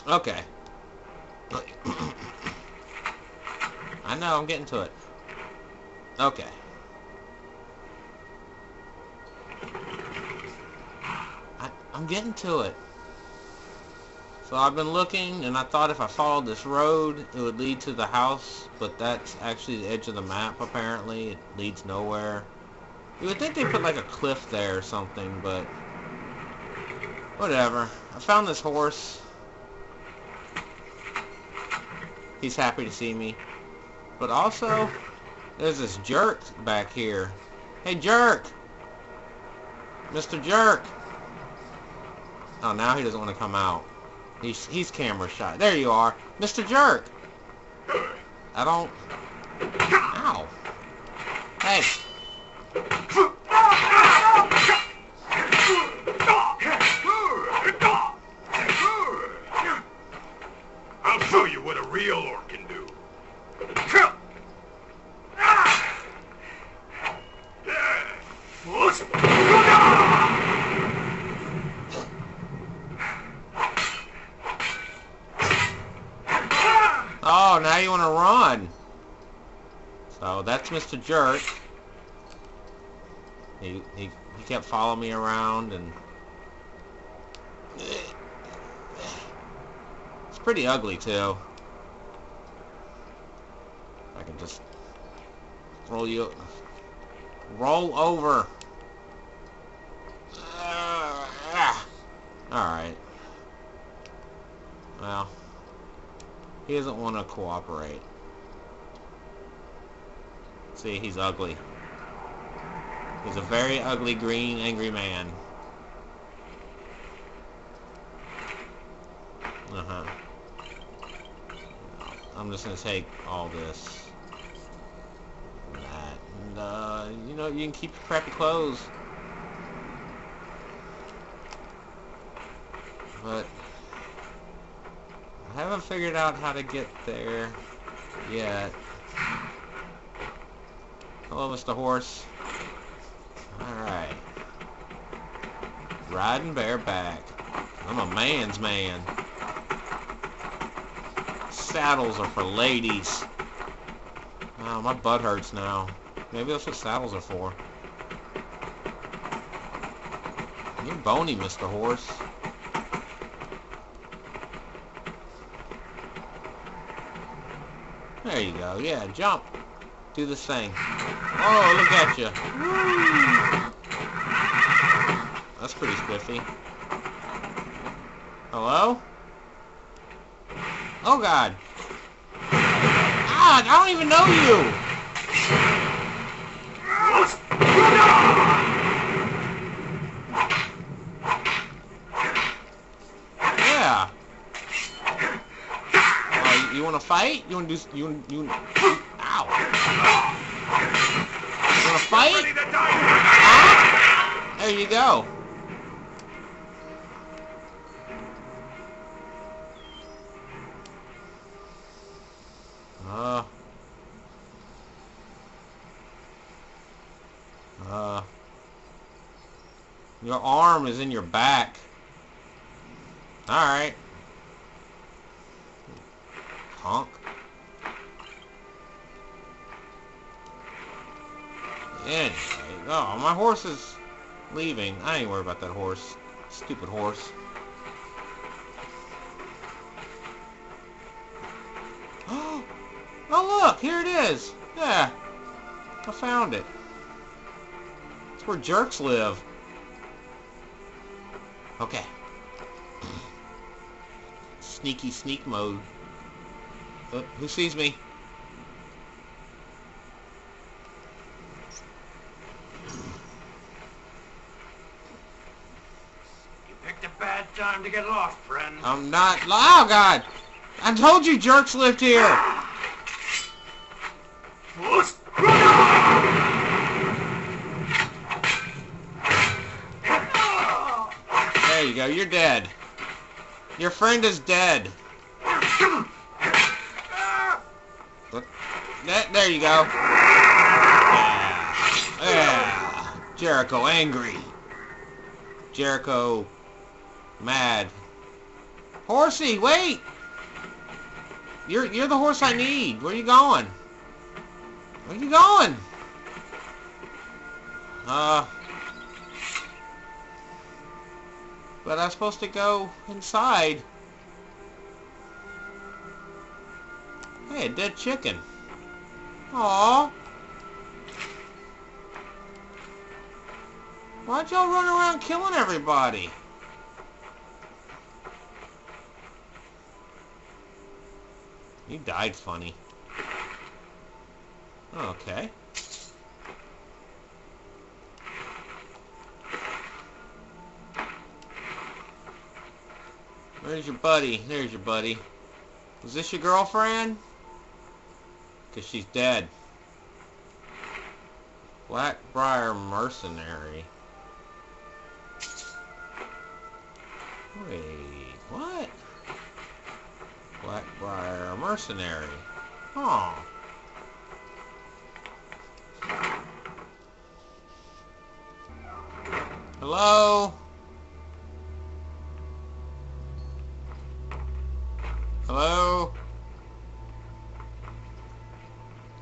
Okay. I know, I'm getting to it. Okay. I'm getting to it. So I've been looking, and I thought if I followed this road, it would lead to the house, but that's actually the edge of the map, apparently. It leads nowhere. You would think they put like a cliff there or something, but whatever. I found this horse. He's happy to see me. But also, there's this jerk back here. Hey, jerk! Mr. Jerk! Oh, now he doesn't want to come out. He's camera shy. There you are. Mr. Jerk! I don't... Ow! Hey! I'll show you what a real orc can do. Oh, now you want to run. So that's Mr. Jerk. He kept following me around, and it's pretty ugly too. I can just roll over. Alright. Well, he doesn't want to cooperate. See, he's ugly. He's a very ugly, green, angry man. I'm just gonna take all this and that, and you know, you can keep your crappy clothes, but I haven't figured out how to get there yet. Hello, Mr. Horse. Alright. Riding bareback. I'm a man's man. Saddles are for ladies. Wow, my butt hurts now. Maybe that's what saddles are for. You're bony, Mr. Horse. There you go. Yeah, jump. Do this thing. Oh, look at you. Woo! That's pretty spiffy. Hello? Oh, God. Ah, I don't even know you. Yeah. You want to fight? You want to do... You ow. You want to fight? Ah, there you go. Your arm is in your back. Alright. Honk. Anyway, oh, my horse is leaving. I ain't worried about that horse. Stupid horse. Oh, look, here it is. Yeah, I found it. It's where jerks live. Okay. Sneaky sneak mode. Who sees me? You picked a bad time to get lost, friend. I'm not... Oh, God! I told you jerks lived here! There you go, you're dead. Your friend is dead. There you go. Yeah. Yeah. Jericho angry. Jericho mad. Horsey, wait! You're the horse I need. Where are you going? Where are you going? But I'm supposed to go inside. Hey, a dead chicken. Aww. Why'd y'all run around killing everybody? You died funny. Okay. Where's your buddy? There's your buddy. Was this your girlfriend? Because she's dead. Blackbriar Mercenary. Wait, what? Blackbriar Mercenary. Oh. Hello? Hello?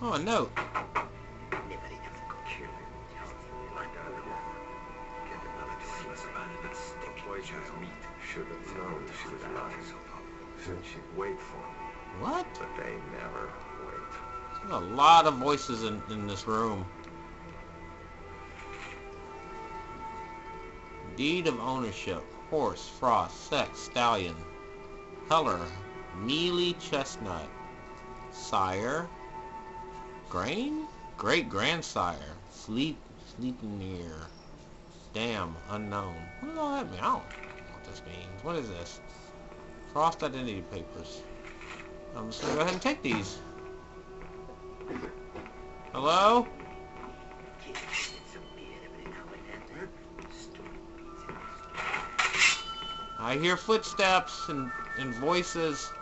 Oh, a note. Should have known she was lying. Said she'd wait for me. What? But they never wait. There's a lot of voices in this room. Deed of ownership. Horse, frost, sex, stallion. Color, mealy chestnut. Sire. Grain? Great grandsire. Sleeping near. Damn, unknown. What does all that mean? I don't know what this means. What is this? Frost identity papers. I'm just gonna go ahead and take these. Hello? I hear footsteps and voices.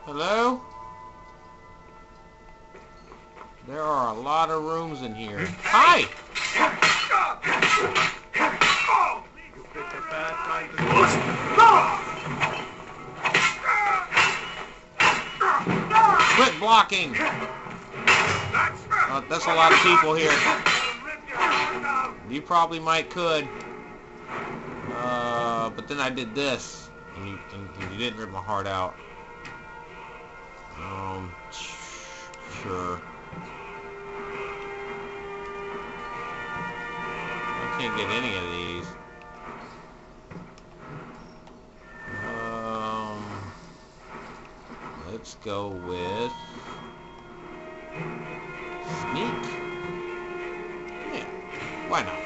Hello? There are a lot of rooms in here. Hi! Quit blocking! That's a lot of people here. You probably could. But then I did this, and you didn't rip my heart out. Sure. I can't get any of these. Let's go with sneak. Yeah, why not?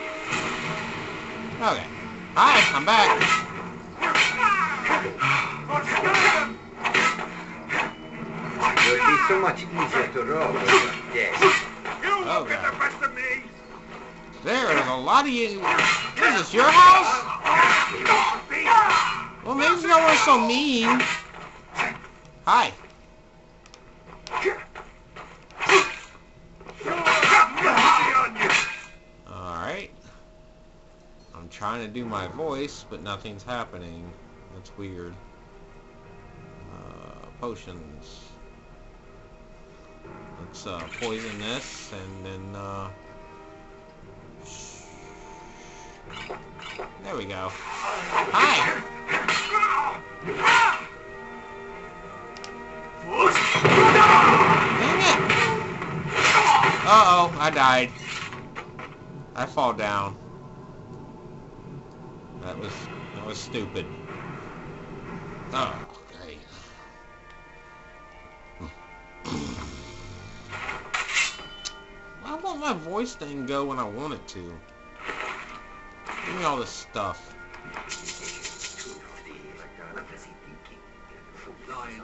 Okay. Hi, I'm back. It would be so much easier to roll when you're dead. You won't get the best of me! There's a lot of you. Is this your house? Well, maybe no one's so mean. Hi. Alright. I'm trying to do my voice, but nothing's happening. That's weird. Potions. Let's poison this, and then there we go. Hi! Dang it! Uh-oh, I died. I fall down. That was stupid. Oh, great. Why won't my voice thing go when I want it to? Give me all this stuff.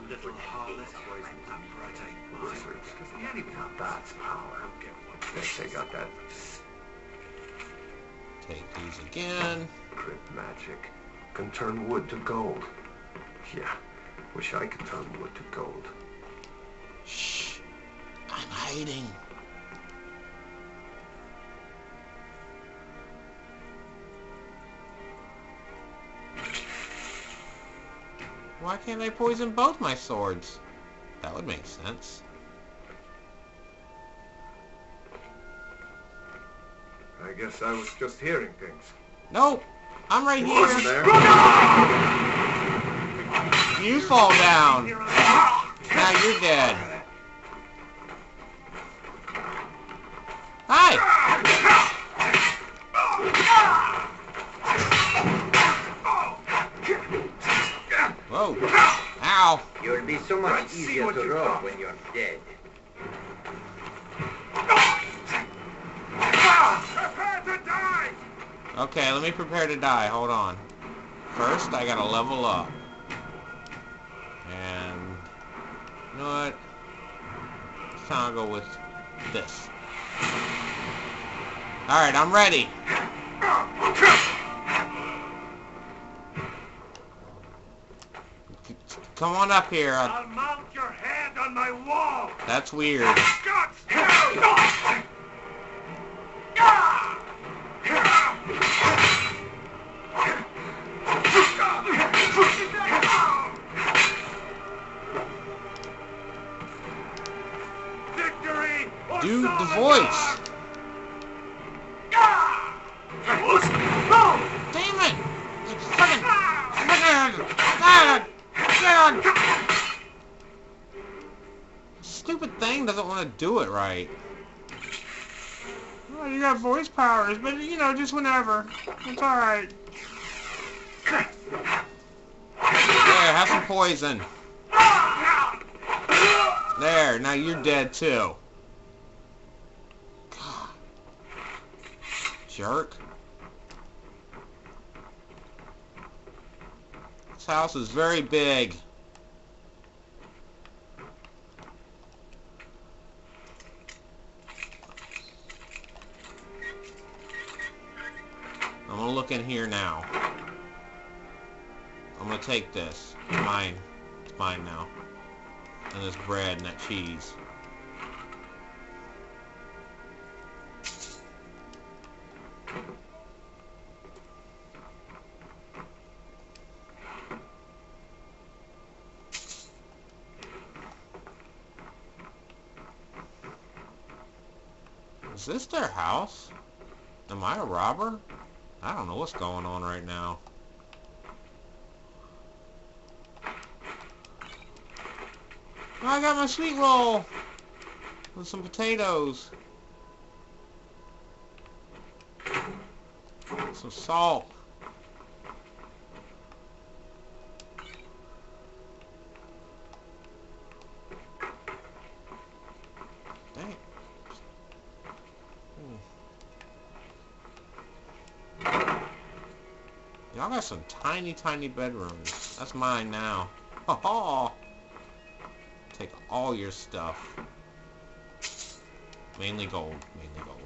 Little harlot. That's power. They got that. Take these again. Crypt magic. Can turn wood to gold. Yeah, wish I could turn wood to gold. Shh. I'm hiding. Why can't I poison both my swords? That would make sense. I guess I was just hearing things. Nope. I'm right He wasn't here. there. You fall down. Now you're dead. Hi. Whoa. Ow. You'll be so much Let's see easier what to you rob got. when you're dead. Prepare to die! Okay, let me prepare to die. Hold on. First, I gotta level up. And... you know what? This time I'll go with this. Alright, I'm ready. Come on up here. I'll mount your head on my wall! That's weird. Guts! Victory or Do the solid voice. Damn it! It's fucking... Stupid thing doesn't want to do it right. Well, you got voice powers, but you know, just whenever. It's alright. There, have some poison. There, now you're dead too. God. Jerk. This house is very big. I'm gonna look in here now. I'm gonna take this. It's mine. It's mine now. And this bread and that cheese. Is this their house? Am I a robber? I don't know what's going on right now. Oh, I got my sweet roll with some potatoes. Some salt. Dang. Y'all got some tiny, tiny bedrooms. That's mine now. Ha ha! Take all your stuff. Mainly gold. Mainly gold.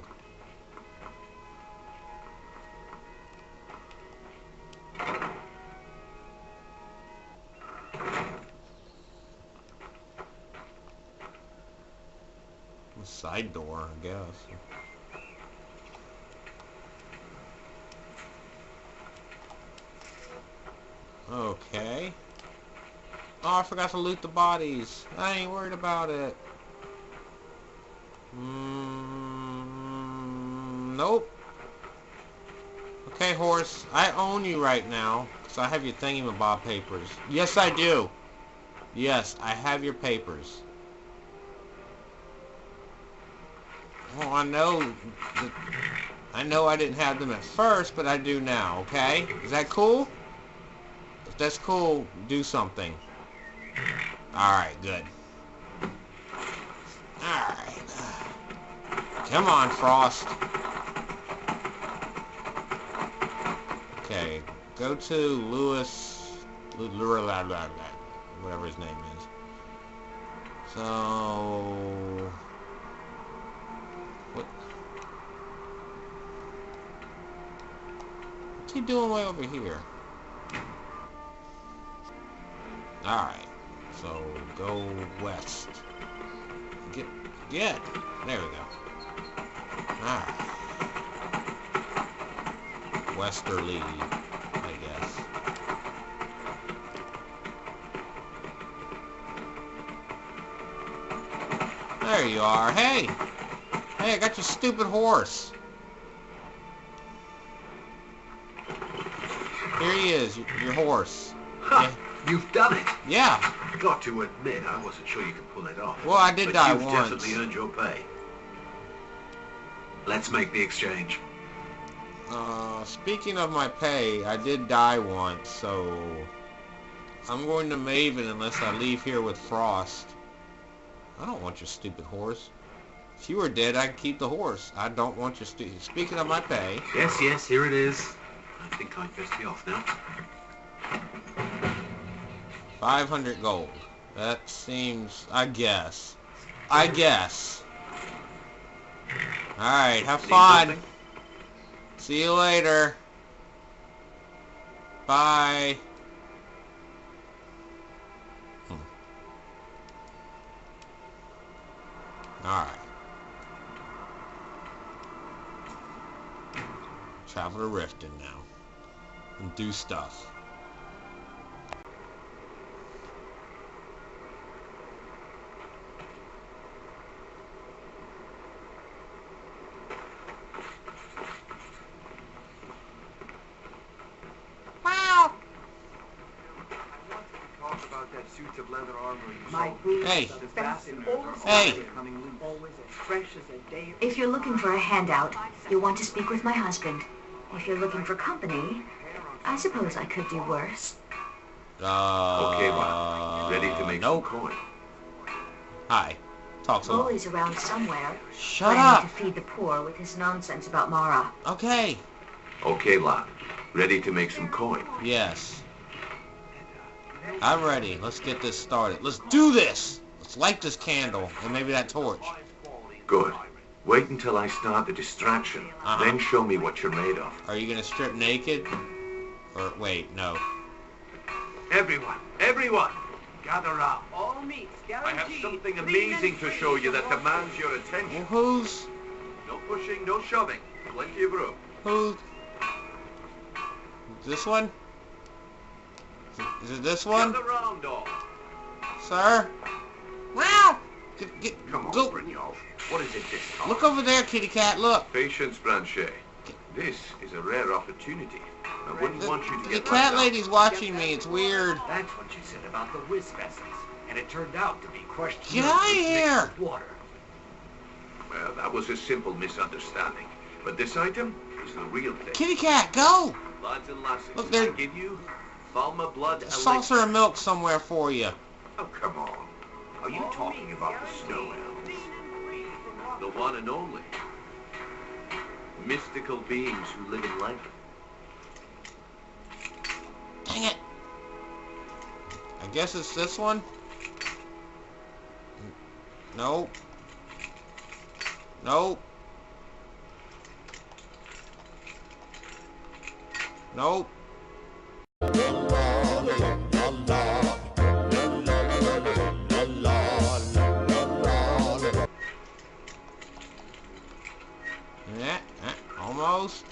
A side door, I guess. Okay. Oh, I forgot to loot the bodies. I ain't worried about it. Nope. Okay, horse. I own you right now. Because I have your thingamabob papers. Yes, I do. Yes, I have your papers. Well, I know I didn't have them at first, but I do now, okay? Is that cool? If that's cool, do something. Alright, good. Alright. Come on, Frost. Okay, go to Lewis... whatever his name is. So... what's he doing way over here? Alright, so go west. Get. There we go. Alright. Westerly, I guess. There you are. Hey! Hey, I got your stupid horse. Here he is, your horse. Ha! Yeah. You've done it. Yeah. Got to admit, I wasn't sure you could pull it off. Well, I did but die you've once. definitely earned your pay. Let's make the exchange. Speaking of my pay, I did die once, so I'm going to Maven unless I leave here with Frost. I don't want your stupid horse. If you were dead, I'd keep the horse. I don't want your stupid... Speaking of my pay... Yes, here it is. I think I'd best be off now. 500 gold. That seems... I guess. Alright, have fun. Something? See you later. Bye. Alright. Travel to Riften now. And do stuff. Suits of leather armor you My sold. boots Hey. are fastened Hey. always as fresh as a day. If you're looking for a handout, you'll want to speak with my husband. If you're looking for company, I suppose I could do worse. Okay, well, ready to make nope. some coin. Hi. Talk so long. Bully's around somewhere, Shut planning up. to feed the poor with his nonsense about Mara. Okay. Okay, lad. Ready to make some coin. Yes. I'm ready. Let's get this started. Let's do this. Let's light this candle and maybe that torch. Good. Wait until I start the distraction. Uh-huh. Then show me what you're made of. Are you gonna strip naked? Or wait, no. Everyone, gather round. All meats I have guaranteed. something Clean amazing and to free show you from that all demands your Well, attention. who's No pushing, no shoving. Plenty of room. who? This one? Is it this one, Gather round, all. sir? Wow! Come on, Go. Brynjolf. What is it this time? Look over there, kitty cat. Look. Patience, Blanchet. This is a rare opportunity. I wouldn't want you to The get cat left out. lady's watching me. It's weird. That's what you said about the wisp essence, and it turned out to be crushed Get milk out of mixed here. with water. Well, that was a simple misunderstanding. But this item is the real thing. Kitty cat, go! Lads and lasses, Look, there- I give you Falma blood A elixir. saucer of milk somewhere for you. Oh, come on. Are you talking about the snow elves? The one and only. Mystical beings who live in light. Dang it. I guess it's this one. Nope. Nope. Nope. Yeah, almost.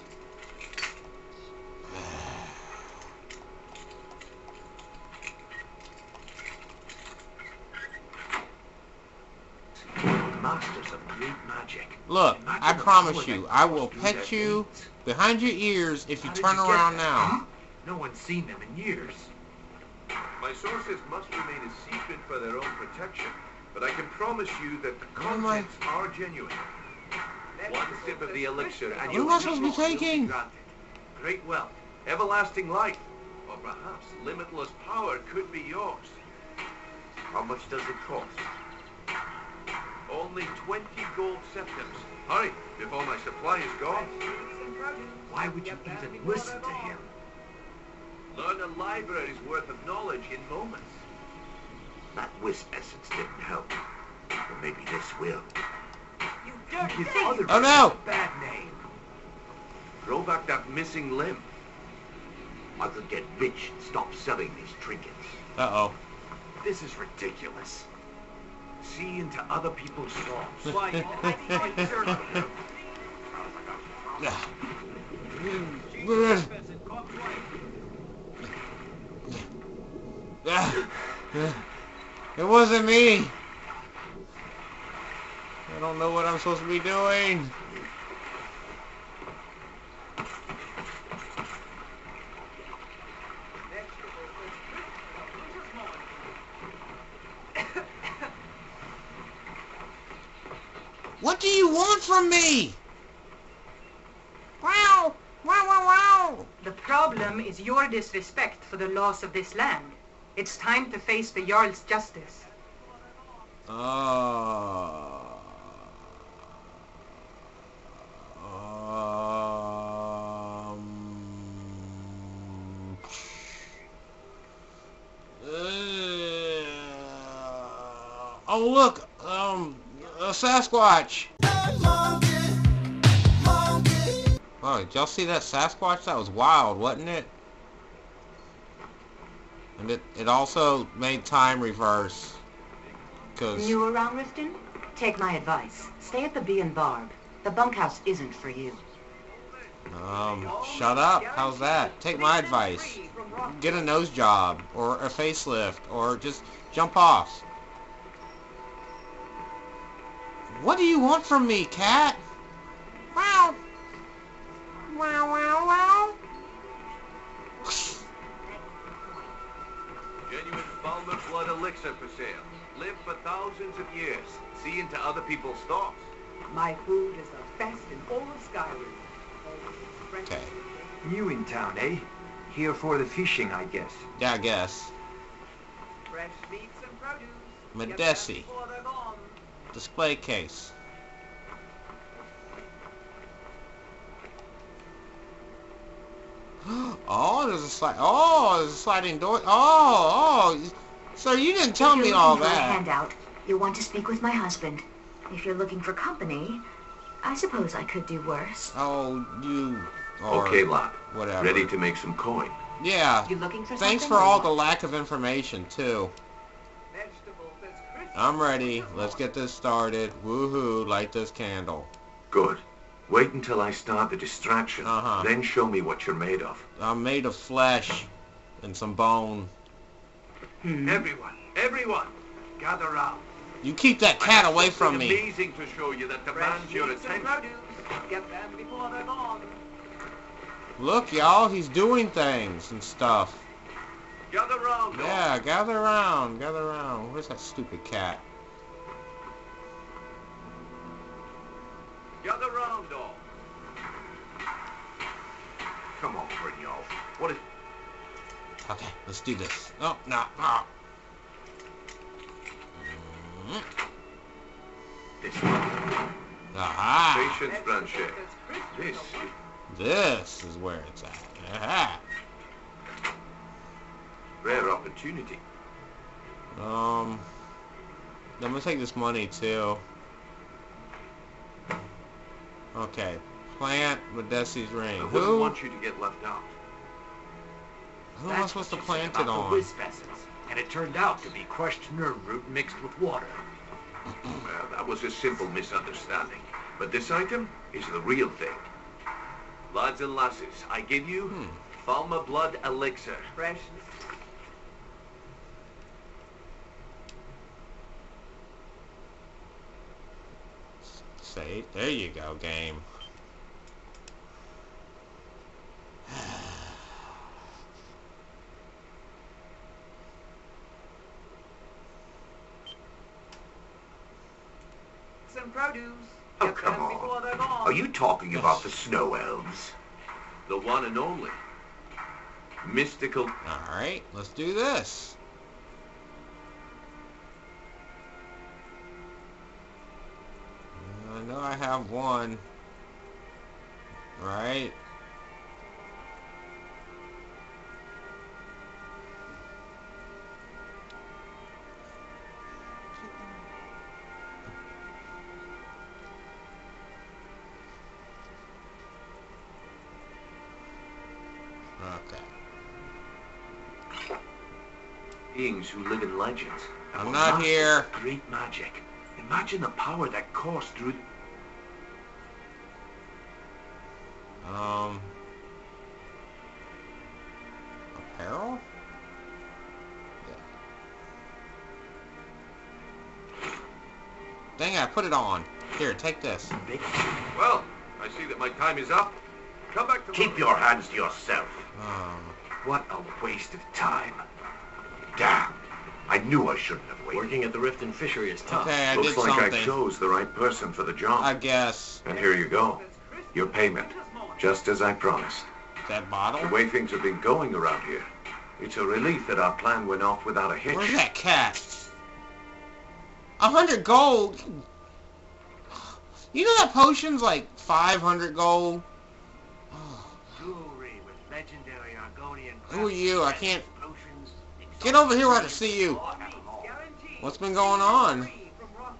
Masters of great magic. Look, Imagine I the promise power you, that I will comes through pet their you veins. behind your ears if you How did turn you get around that? now. No one's seen them in years. My sources must remain a secret for their own protection, but I can promise you that the What am I- contents are genuine. One sip of the elixir and What your am I supposed to be wishes will taking? granted. Great wealth, everlasting life, or perhaps limitless power could be yours. How much does it cost? Only 20 gold septims. Hurry, before my supply is gone. Why would you even listen to him? Learn a library's worth of knowledge in moments. That wisp essence didn't help. But maybe this will. You dirty His thief! other Oh, no. bad name. Grow back that missing limb. I could get rich and stop selling these trinkets. Uh-oh. This is ridiculous. See into other people's storms. Why, It wasn't me. I don't know what I'm supposed to be doing. What do you want from me? Wow! Wow, wow, wow! The problem is your disrespect for the laws of this land. It's time to face the Jarl's justice. Oh look, a Sasquatch. Oh, did y'all see that Sasquatch? That was wild, wasn't it? And it also made time reverse. Cause New around Riften? Take my advice. Stay at the Bee and Barb. The bunkhouse isn't for you. Shut up. How's that? Take my advice. Get a nose job, or a facelift, or just jump off. What do you want from me, cat? Wow. Wow, wow, wow. Genuine Falmer blood elixir for sale. Live for thousands of years. See into other people's thoughts. My food is the best in all of Skyrim. Okay. New in town, eh? Here for the fishing, I guess. Yeah, I guess. Fresh meats and produce. Medesi. Get them before they're gone. Display case. Oh, there's a sliding door. Oh. So you didn't tell me all If you're looking for a that. handout, you'll want to speak with my husband. If you're looking for company, I suppose I could do worse. Oh, you. Or Okay, lad. whatever. Ready to make some coin. Yeah. You looking for Thanks something? for all the lack of information too. Vegetables that's crisp. I'm ready. Let's get this started. Woohoo! Light this candle. Good. Wait until I start the distraction. Then show me what you're made of. I'm made of flesh and some bone. Everyone, gather round. You keep that cat away from me. Amazing to show you that Fresh demands your meats and attention. produce. Get them before they're gone. Look, y'all, he's doing things and stuff. Gather round. all. Yeah, gather around, gather around. Where's that stupid cat? Gather round, all. Come on, Brignold. What is... Okay, let's do this. Oh, no, no. This one. Aha! Patience, Blanchet. This is where it's at. Aha! Rare opportunity. I'm gonna take this money too. Okay. Plant Medesi's ring. I wouldn't Who? want you to get left out. Who am I supposed to plant it About the on? wisp essence, and it turned out to be crushed nerve root mixed with water. Well, that was a simple misunderstanding. But this item is the real thing. Lads and lasses, I give you Falmer blood elixir. Fresh. Say, there you go, game. Some produce. Oh, Get come them on. before they're gone. Are you talking about the snow elves? The one and only. Mystical. Alright, let's do this. I know I have one. Right? Okay. Beings who live in legends. and I'm were not masters here. of Great magic. Imagine the power that coursed through... Apparel? Yeah. Dang it, I put it on. Here, take this. Well, I see that my time is up. Come back to Keep your hands to yourself. Um, What a waste of time. Damn. I knew I shouldn't have waited. Working at the Riften fishery is tough. okay, I Looks did like I something. chose the right person for the job. I guess. And here you go. Your payment. Just as I promised. That bottle? The way things have been going around here, it's a relief that our plan went off without a hitch. Where's that cat? 100 gold? You know that potion's like 500 gold? Jewelry with legendary Argonian. Who are you? I can't... Get over here where I can see you. What's been going on?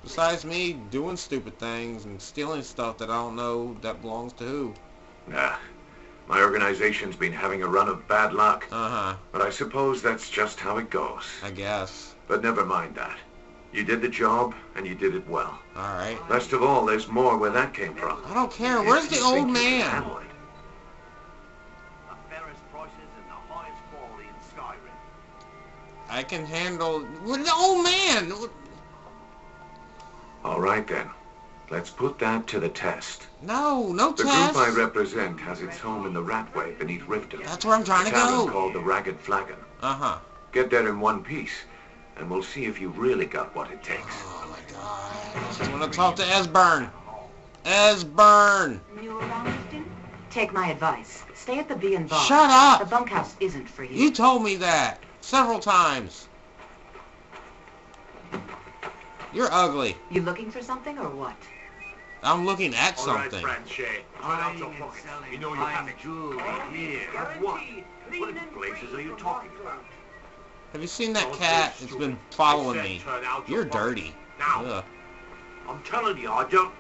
Besides me doing stupid things and stealing stuff that I don't know that belongs to who. Nah. My organization's been having a run of bad luck. Uh-huh. But I suppose that's just how it goes. I guess. But never mind that. You did the job, and you did it well. Alright. Best of all, there's more where that came from. I don't care. Where's If the you old think you can man? handle it. The fairest prices and the highest quality in Skyrim. I can handle... Where's the old man? All right, then. Let's put that to the test. No, no The test. group I represent has its home in the Ratway beneath Riften. That's where I'm trying to The town is go. called the Ragged Flagon. Uh-huh. Get there in one piece, and we'll see if you really got what it takes. Oh my god. I just want to talk to Esbern. Esbern! New around, Riften? Take my advice. Stay at the Bee and Bar. Shut up! The bunkhouse isn't for you. You told me that several times. You're ugly. You looking for something or what? I'm looking at All right, something. friend Shay. Right out your pocket. You know you have it. Jewelry here. Of what? What places are you talking about? Have you seen that cat? It's been following me. You're dirty. Now, Ugh. I'm telling you, I don't...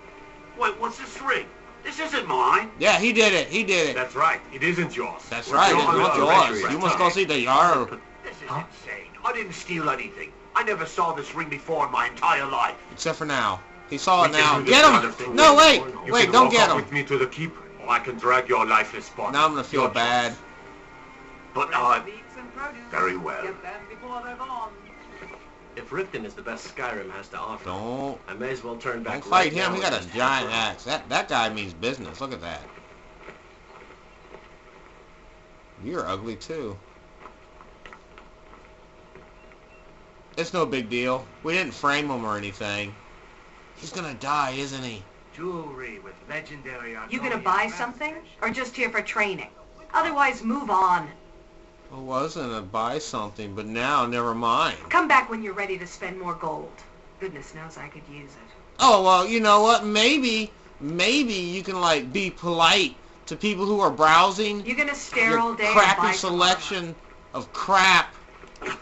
Wait, what's this ring? This isn't mine. Yeah, he did it. He did it. That's right. It isn't yours. That's right. It's not yours. You must go see the Jarl. This is insane. I didn't steal anything. I never saw this ring before in my entire life. Except for now. He saw it We can now. do this Get kind of him! thing. No, wait! You Wait, can don't walk get up him. with me to the keep, or I can drag your lifeless body. Now I'm gonna feel Your bad. But Very well. If Riften is the best Skyrim has to offer, Don't I may as well turn back. fight right him. now He got and a just giant head axe. That guy means business. Look at that. You're ugly too. It's no big deal. We didn't frame him or anything. He's gonna die, isn't he? jewelry with legendary Argonian. You gonna buy something? Or just here for training? Otherwise, move on. I wasn't to buy something, but now, never mind. Come back when you're ready to spend more gold. Goodness knows I could use it. Oh, well, you know what? Maybe you can, like, be polite to people who are browsing You're gonna stare your all day and buy crappy some selection of crap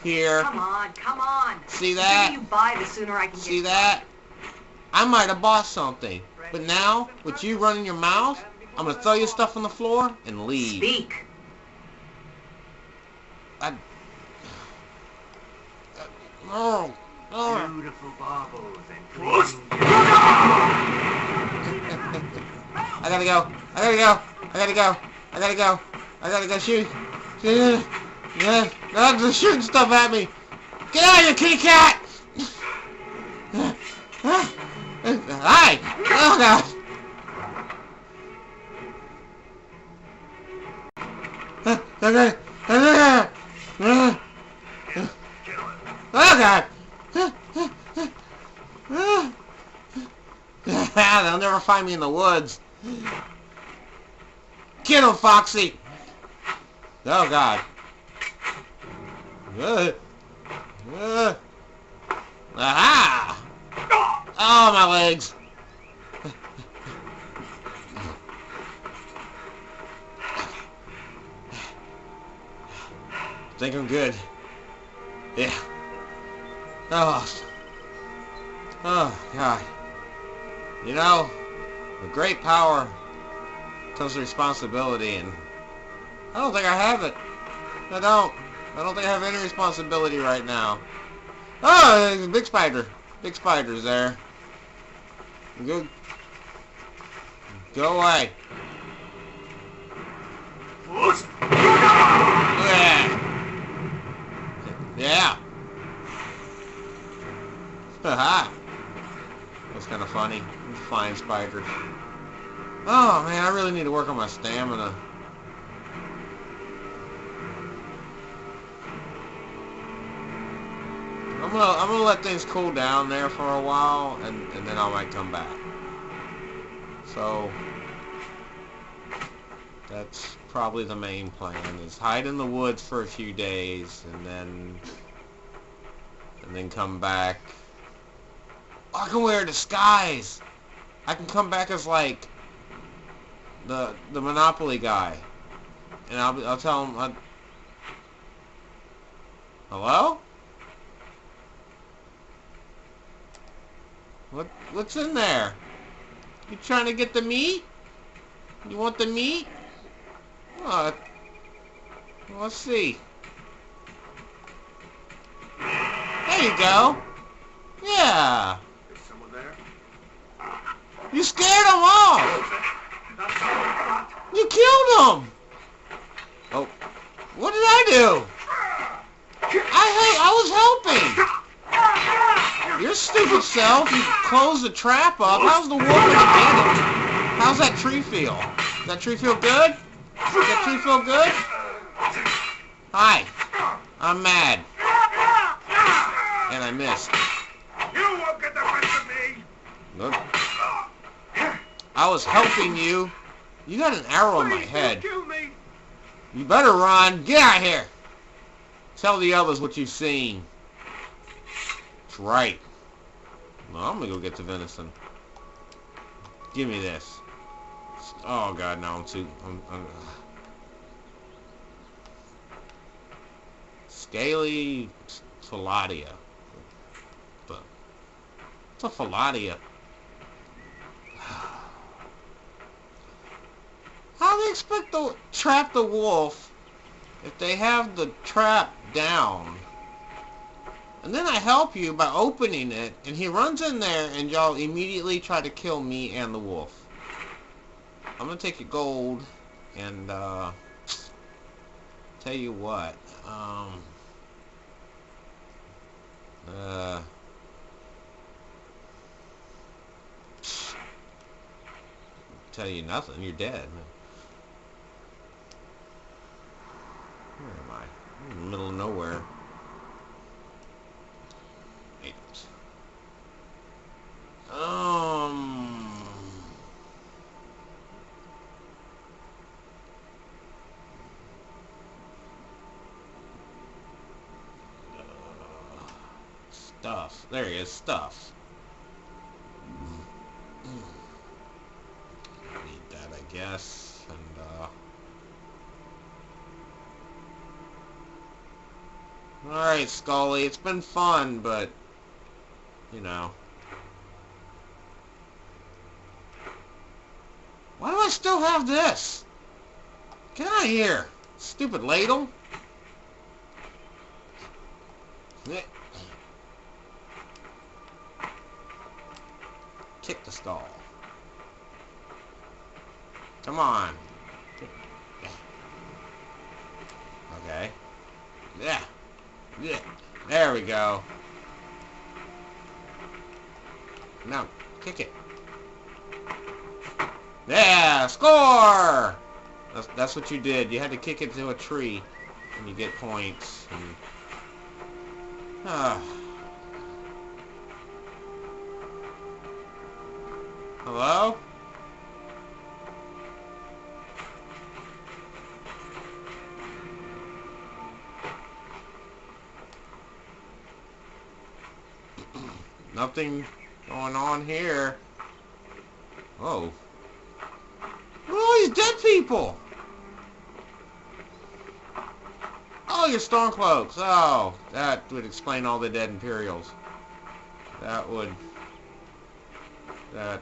here. Come on, come on. See The that? sooner you buy, the sooner I can See get that? I might have bought something. But now, with you running your mouth, I'm going to throw your stuff on the floor and leave. Speak. Oh. Beautiful baubles and What? I gotta go. I gotta go. I gotta go. I gotta go. I gotta go shoot. Yeah. They're shooting stuff at me. Get out of here, kitty cat! Hi! Oh, God. Oh, God. They'll never find me in the woods. Get him, Foxy! Oh, God. Aha! Oh, my legs. Think I'm good. Yeah. Oh, God. You know, with great power comes responsibility, and I don't think I have it. I don't think I have any responsibility right now. Oh, there's a big spider. Big spider's there. Go away. Yeah. Yeah. Haha. kind of funny. Flying spiders. Oh man, I really need to work on my stamina. I'm gonna let things cool down there for a while, and then I might come back. So that's probably the main plan: is hide in the woods for a few days, and then come back. Oh, I can wear a disguise. I can come back as like the Monopoly guy, and I'll tell him. Hello? What's in there? You trying to get the meat? You want the meat? Let's see. There you go. Yeah. Is someone there? You scared them off. You killed them. Oh, what did I do? I was helping. Your stupid self. You closed the trap up. How's the wolf gonna get him? How's that tree feel? Does that tree feel good? Does that tree feel good? Hi. I'm mad. And I missed. You won't get the best of me! Look. I was helping you. You got an arrow in my head. Kill me! You better run. Get out of here. Tell the others what you've seen. That's right. Well, I'm gonna go get the venison. Give me this. Oh God, no! I'm Scaly Philadia. What's a Philadia? How do they expect to trap the wolf if they have the trap down? And then I help you by opening it, and he runs in there, and y'all immediately try to kill me and the wolf. I'm gonna take your gold, and tell you what, tell you nothing. You're dead. Where am I? I'm in the middle of nowhere. Stuff. There he is. Stuff. Need that, I guess. And alright, Scully. It's been fun, but you know. Why do I still have this? Get out of here, stupid ladle. Kick the skull. Come on. Okay. Yeah. Yeah. There we go. Now, kick it. Yeah, score! That's what you did. You had to kick it to a tree, and you get points. And, hello? Nothing going on here. Oh. Look at all these dead people! Oh, your Stormcloaks. Oh, that would explain all the dead Imperials. That would... That...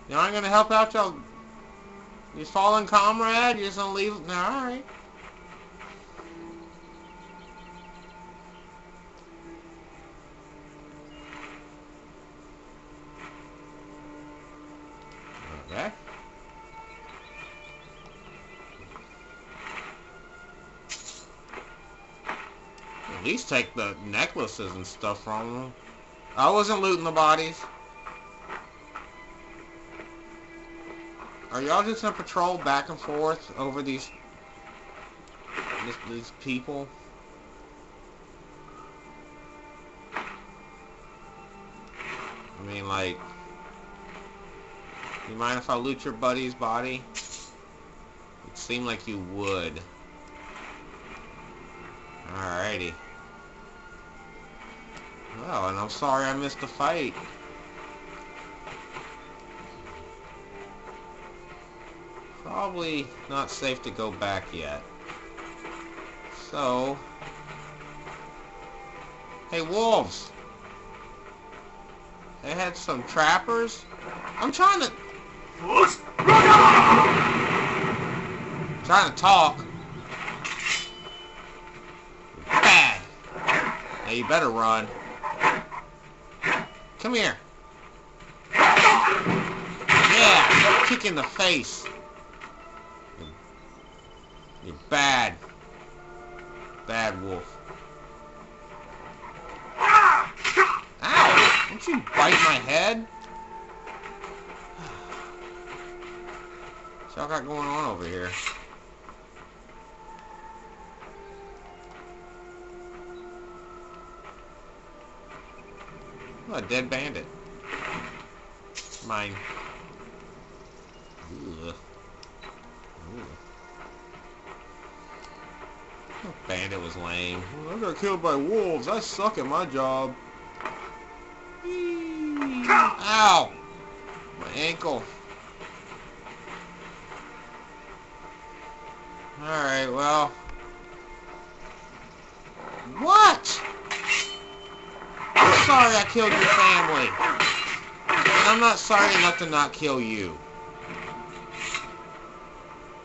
You aren't gonna help out y'all... You fallen comrade? You're just gonna leave... No, alright. Okay. least take the necklaces and stuff from them. I wasn't looting the bodies. Are y'all just gonna patrol back and forth over these people? I mean, like, you mind if I loot your buddy's body? It seemed like you would. Alrighty. Well, and I'm sorry I missed the fight. Probably not safe to go back yet. So... Hey, wolves! They had some trappers? I'm trying to... trying to talk. Bad. Now you better run. Come here. Yeah, kick in the face. You're bad. Bad wolf. Ow! Don't you bite my head? What's y'all got going on over here? Oh, a dead bandit. Mine. Ugh. That bandit was lame. I got killed by wolves. I suck at my job. Ow! My ankle. Alright, well. What? I'm sorry I killed your family. And I'm not sorry enough to not kill you.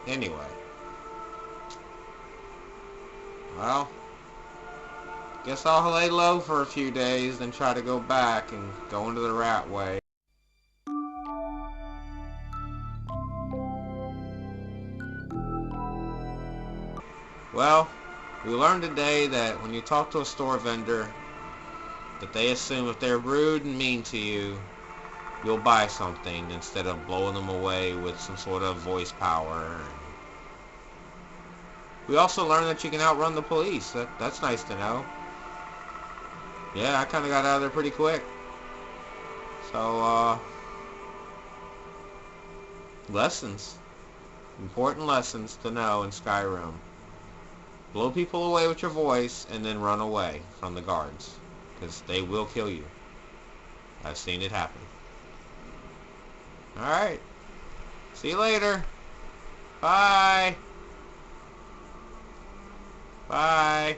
Anyway. Well, guess I'll lay low for a few days, then try to go back and go into the rat way. Well, we learned today that when you talk to a store vendor, that they assume if they're rude and mean to you, you'll buy something instead of blowing them away with some sort of voice power. We also learned that you can outrun the police. That's nice to know. Yeah, I kind of got out of there pretty quick. So, lessons. Important lessons to know in Skyrim. Blow people away with your voice and then run away from the guards. Because they will kill you. I've seen it happen. Alright. See you later. Bye. Bye.